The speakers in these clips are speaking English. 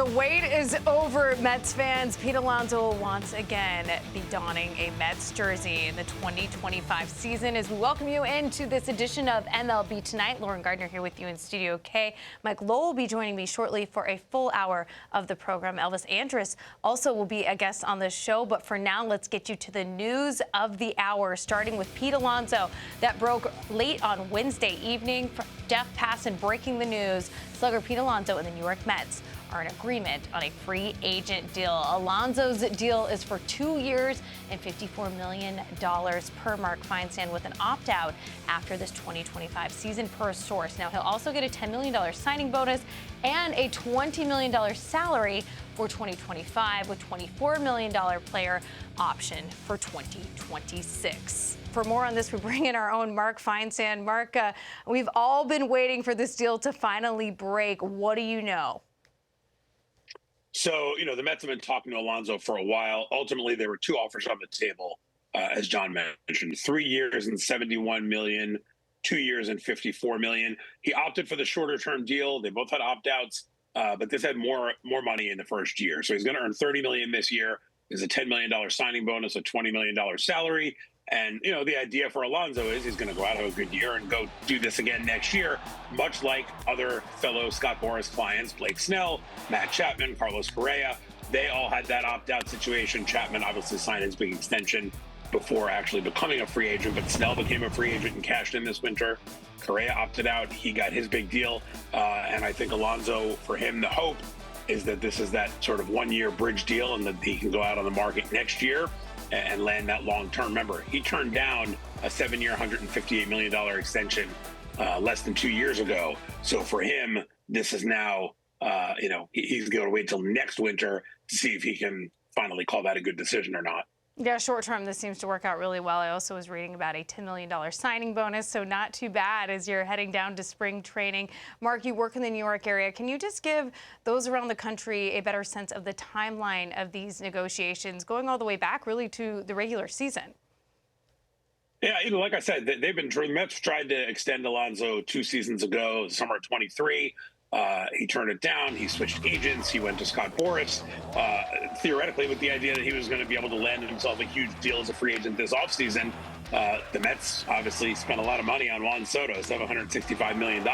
The wait is over, Mets fans. Pete Alonso will once again be donning a Mets jersey in the 2025 season. As we welcome you into this edition of MLB Tonight, Lauren Gardner here with you in Studio K. Mike Lowell will be joining me shortly for a full hour of the program. Elvis Andrus also will be a guest on the show. But for now, let's get you to the news of the hour, starting with Pete Alonso. That broke late on Wednesday evening. Jeff Passan breaking the news. Slugger Pete Alonso and the New York Mets are in agreement on a free agent deal. Alonso's deal is for 2 years and $54 million per Mark Feinsand, with an opt-out after this 2025 season per source. Now, he'll also get a $10 million signing bonus and a $20 million salary for 2025, with $24 million player option for 2026. For more on this, we bring in our own Mark Feinsand. Mark, we've all been waiting for this deal to finally break. What do you know? So, the Mets have been talking to Alonso for a while. Ultimately, there were two offers on the table, as John mentioned: 3 years and $71 million, 2 years and $54 million. He opted for the shorter-term deal. They both had opt-outs, but this had more money in the first year. So he's going to earn $30 million this year. There's a $10 million signing bonus, a $20 million salary. And, the idea for Alonso is he's going to go out of a good year and go do this again next year, much like other fellow Scott Boras clients, Blake Snell, Matt Chapman, Carlos Correa. They all had that opt-out situation. Chapman obviously signed his big extension before actually becoming a free agent, but Snell became a free agent and cashed in this winter. Correa opted out. He got his big deal. And I think Alonso, for him, the hope is that this is that sort of one-year bridge deal and that he can go out on the market next year and land that long-term. Remember, he turned down a 7-year, $158 million extension less than 2 years ago. So for him, this is now, he's going to wait till next winter to see if he can finally call that a good decision or not. Yeah, short term, this seems to work out really well. I also was reading about a $10 million signing bonus, so not too bad as you're heading down to spring training. Mark, you work in the New York area. Can you just give those around the country a better sense of the timeline of these negotiations, going all the way back really to the regular season? Yeah, like I said, the Mets tried to extend Alonso 2 seasons ago, summer of 23. He turned it down. He switched agents. He went to Scott Boras, theoretically with the idea that he was going to be able to land himself a huge deal as a free agent this offseason. The Mets obviously spent a lot of money on Juan Soto, $765 million.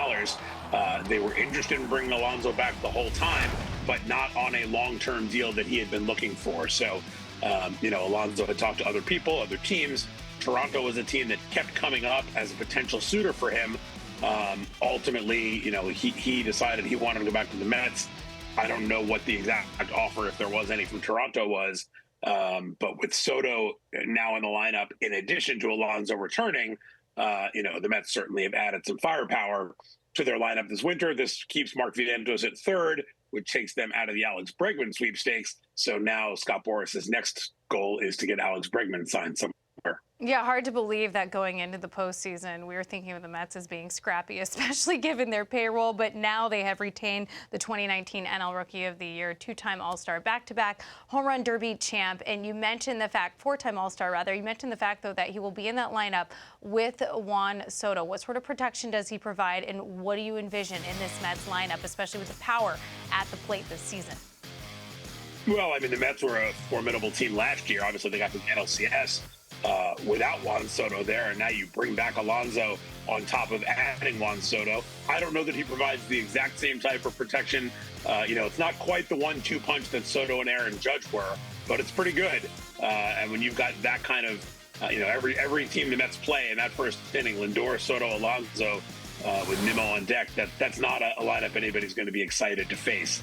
They were interested in bringing Alonso back the whole time, but not on a long-term deal that he had been looking for. So, Alonso had talked to other people, other teams. Toronto was a team that kept coming up as a potential suitor for him. Ultimately, he decided he wanted to go back to the Mets. I don't know what the exact offer, if there was any, from Toronto was. But with Soto now in the lineup, in addition to Alonso returning, the Mets certainly have added some firepower to their lineup this winter. This keeps Mark Vientos at third, which takes them out of the Alex Bregman sweepstakes. So now Scott Boras' next goal is to get Alex Bregman signed somewhere. Yeah, hard to believe that going into the postseason, we were thinking of the Mets as being scrappy, especially given their payroll. But now they have retained the 2019 NL Rookie of the Year, 2-time All-Star, back-to-back Home Run Derby champ. And you mentioned the fact, 4-time All-Star rather, you mentioned the fact, though, that he will be in that lineup with Juan Soto. What sort of protection does he provide, and what do you envision in this Mets lineup, especially with the power at the plate this season? Well, the Mets were a formidable team last year. Obviously, they got the NLCS. Without Juan Soto there, and now you bring back Alonso on top of adding Juan Soto. I don't know that he provides the exact same type of protection. It's not quite the 1-2 punch that Soto and Aaron Judge were, but it's pretty good. And when you've got that kind of, every team the Mets play in that first inning, Lindor, Soto, Alonso, with Nimmo on deck, that's not a lineup anybody's going to be excited to face.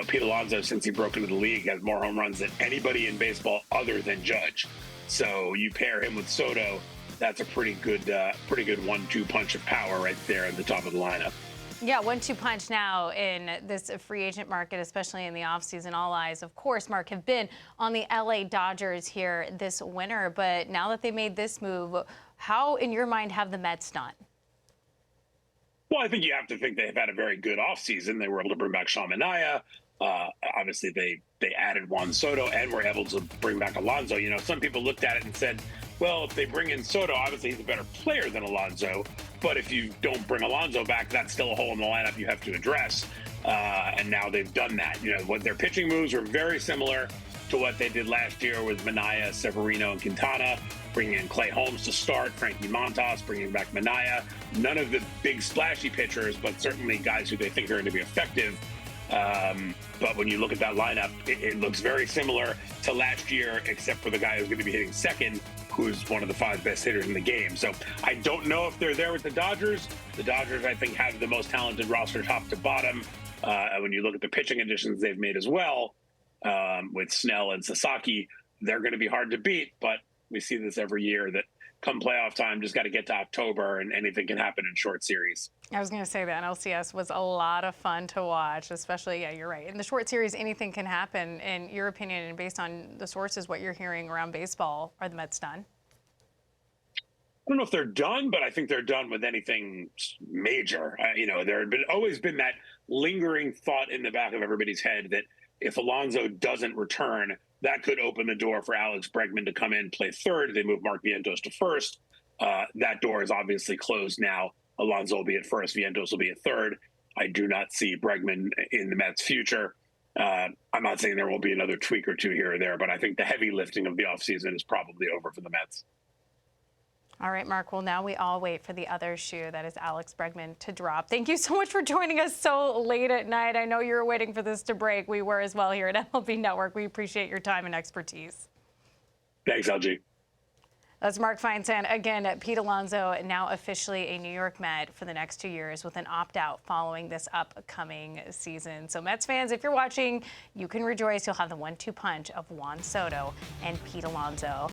Pete Alonso, since he broke into the league, has more home runs than anybody in baseball other than Judge. So you pair him with Soto, that's a pretty good 1-2 punch of power right there at the top of the lineup. Yeah, 1-2 punch now in this free agent market, especially in the offseason. All eyes, of course, Mark, have been on the LA Dodgers here this winter. But now that they made this move, how, in your mind, have the Mets done? Well, I think you have to think they've had a very good offseason. They were able to bring back Sean Manaea. Obviously, they added Juan Soto and were able to bring back Alonso. Some people looked at it and said, well, if they bring in Soto, obviously he's a better player than Alonso. But if you don't bring Alonso back, that's still a hole in the lineup you have to address. and now they've done that. What their pitching moves were very similar to what they did last year with Minaya, Severino, and Quintana, bringing in Clay Holmes to start, Frankie Montas, bringing back Minaya. None of the big splashy pitchers, but certainly guys who they think are going to be effective. But when you look at that lineup, it looks very similar to last year, except for the guy who's going to be hitting second, who's one of the 5 best hitters in the game. So I don't know if they're there with the Dodgers. The Dodgers, I think, have the most talented roster top to bottom. And when you look at the pitching additions they've made as well, with Snell and Sasaki, they're going to be hard to beat. But we see this every year that come playoff time, just got to get to October and anything can happen in short series. I was going to say the NLCS was a lot of fun to watch, especially, yeah, you're right. In the short series, anything can happen. In your opinion, and based on the sources, what you're hearing around baseball, are the Mets done? I don't know if they're done, but I think they're done with anything major. There had always been that lingering thought in the back of everybody's head that if Alonso doesn't return, that could open the door for Alex Bregman to come in, play third. They move Mark Vientos to first. That door is obviously closed now. Alonso will be at first. Vientos will be at third. I do not see Bregman in the Mets' future. I'm not saying there won't be another tweak or two here or there, but I think the heavy lifting of the offseason is probably over for the Mets. All right, Mark. Well, now we all wait for the other shoe, that is Alex Bregman, to drop. Thank you so much for joining us so late at night. I know you were waiting for this to break. We were as well here at MLB Network. We appreciate your time and expertise. Thanks, LG. That's Mark Feinstein. Again, Pete Alonso, now officially a New York Met for the next 2 years with an opt-out following this upcoming season. So Mets fans, if you're watching, you can rejoice. You'll have the 1-2 punch of Juan Soto and Pete Alonso.